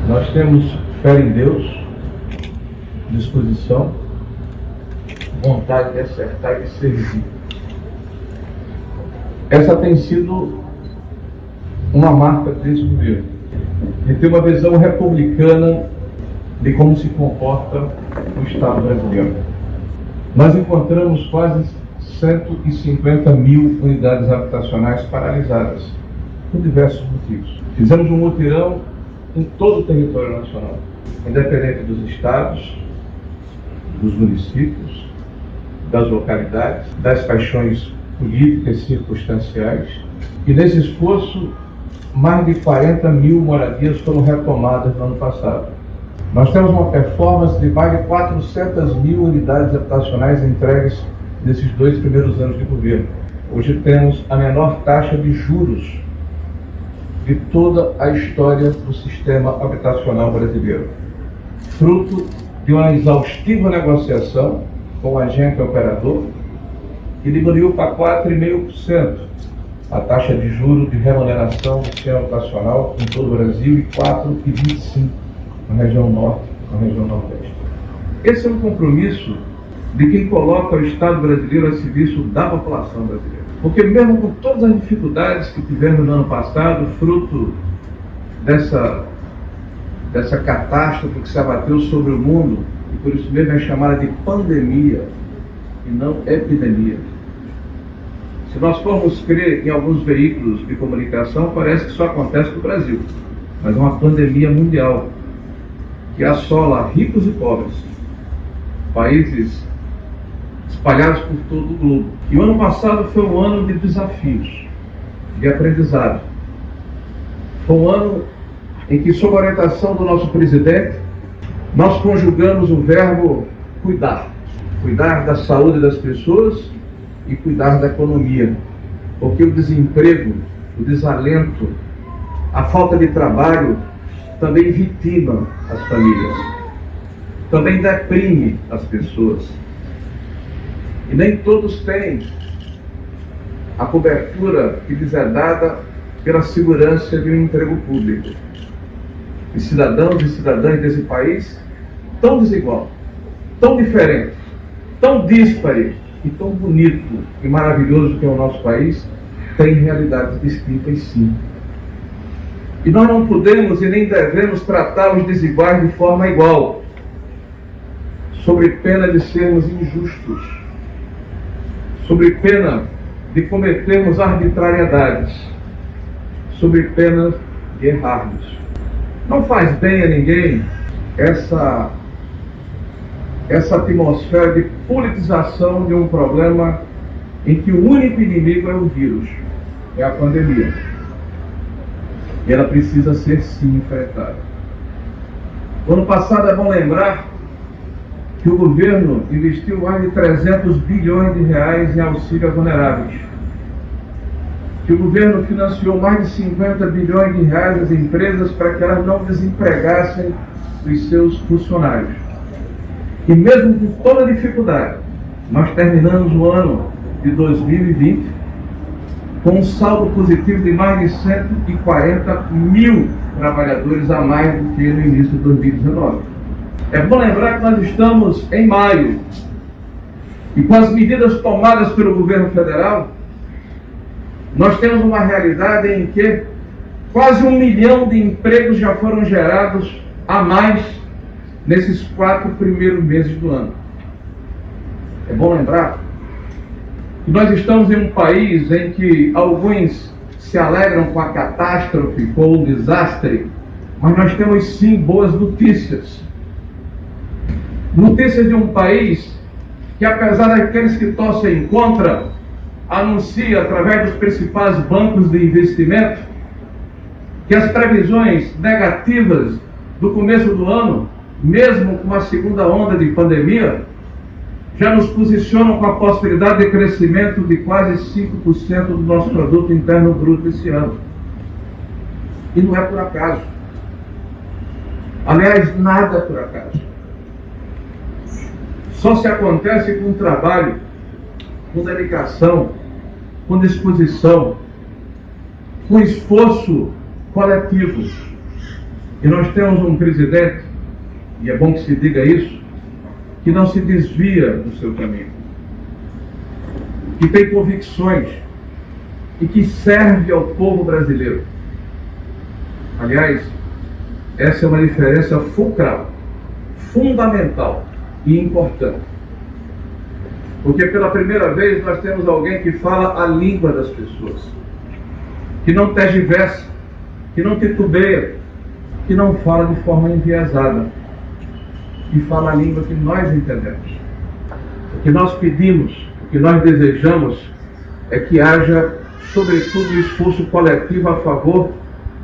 Nós temos fé em Deus, disposição, vontade de acertar e de servir. Essa tem sido uma marca desse governo, de ter uma visão republicana de como se comporta o Estado brasileiro. Nós encontramos quase 150 mil unidades habitacionais paralisadas, por diversos motivos. Fizemos um mutirão em todo o território nacional, independente dos estados, dos municípios, das localidades, das paixões políticas circunstanciais. E nesse esforço, mais de 40 mil moradias foram retomadas no ano passado. Nós temos uma performance de mais de 400 mil unidades habitacionais entregues nesses 2 primeiros anos de governo. Hoje temos a menor taxa de juros de toda a história do sistema habitacional brasileiro, fruto de uma exaustiva negociação com o agente operador, que diminuiu para 4,5% a taxa de juros de remuneração do sistema habitacional em todo o Brasil e 4,25% na região norte, na região nordeste. Esse é um compromisso de quem coloca o Estado brasileiro a serviço da população brasileira. Porque mesmo com todas as dificuldades que tivemos no ano passado, fruto dessa catástrofe que se abateu sobre o mundo, e por isso mesmo é chamada de pandemia e não epidemia. Se nós formos crer em alguns veículos de comunicação, parece que só acontece no Brasil, mas é uma pandemia mundial que assola ricos e pobres, países espalhados por todo o globo. E o ano passado foi um ano de desafios, de aprendizado. Foi um ano em que, sob a orientação do nosso presidente, nós conjugamos o verbo cuidar. Cuidar da saúde das pessoas e cuidar da economia. Porque o desemprego, o desalento, a falta de trabalho também vitima as famílias, também deprime as pessoas. E nem todos têm a cobertura que lhes é dada pela segurança de um emprego público. E cidadãos e cidadãs desse país tão desigual, tão diferente, tão díspare e tão bonito e maravilhoso que é o nosso país, têm realidades distintas sim. E nós não podemos e nem devemos tratar os desiguais de forma igual, sob pena de sermos injustos, sob pena de cometermos arbitrariedades, sob pena de errarmos. Não faz bem a ninguém essa atmosfera de politização de um problema em que o único inimigo é o vírus, é a pandemia. E ela precisa ser sim enfrentada. No ano passado é bom lembrar que o governo investiu mais de 300 bilhões de reais em auxílio a vulneráveis. Que o governo financiou mais de 50 bilhões de reais às empresas para que elas não desempregassem os seus funcionários. E mesmo com toda a dificuldade, nós terminamos o ano de 2020 com um saldo positivo de mais de 140 mil trabalhadores a mais do que no início de 2019. É bom lembrar que nós estamos em maio e com as medidas tomadas pelo governo federal, nós temos uma realidade em que quase 1 milhão de empregos já foram gerados a mais nesses 4 primeiros meses do ano. É bom lembrar que nós estamos em um país em que alguns se alegram com a catástrofe, com o desastre, mas nós temos sim boas notícias. Notícias de um país que, apesar daqueles que torcem contra, anuncia através dos principais bancos de investimento que as previsões negativas do começo do ano, mesmo com a segunda onda de pandemia, já nos posicionam com a possibilidade de crescimento de quase 5% do nosso produto interno bruto esse ano. E não é por acaso. Aliás, nada é por acaso. Só se acontece com trabalho, com dedicação, com disposição, com esforço coletivo. E nós temos um presidente, e é bom que se diga isso, que não se desvia do seu caminho, que tem convicções e que serve ao povo brasileiro. Aliás, essa é uma diferença fulcral, fundamental e importante. Porque pela primeira vez nós temos alguém que fala a língua das pessoas, que não tergiversa, que não titubeia, que não fala de forma enviesada, que fala a língua que nós entendemos. O que nós pedimos, o que nós desejamos é que haja, sobretudo, um esforço coletivo a favor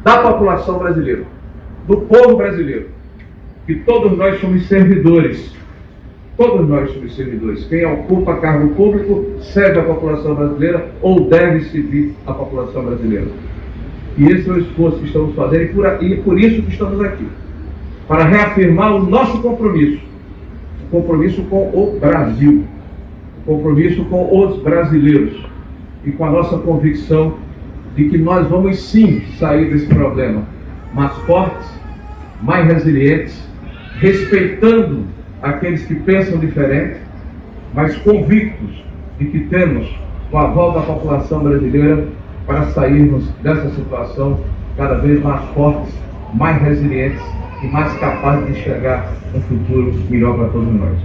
da população brasileira, do povo brasileiro, que todos nós somos servidores. Todos nós somos servidores. Quem ocupa cargo público serve a população brasileira ou deve servir a população brasileira. E esse é o esforço que estamos fazendo e por isso que estamos aqui. Para reafirmar o nosso compromisso. O compromisso com o Brasil. O compromisso com os brasileiros. E com a nossa convicção de que nós vamos sim sair desse problema mais fortes, mais resilientes, respeitando aqueles que pensam diferente, mas convictos de que temos o aval da população brasileira para sairmos dessa situação cada vez mais fortes, mais resilientes e mais capazes de enxergar um futuro melhor para todos nós.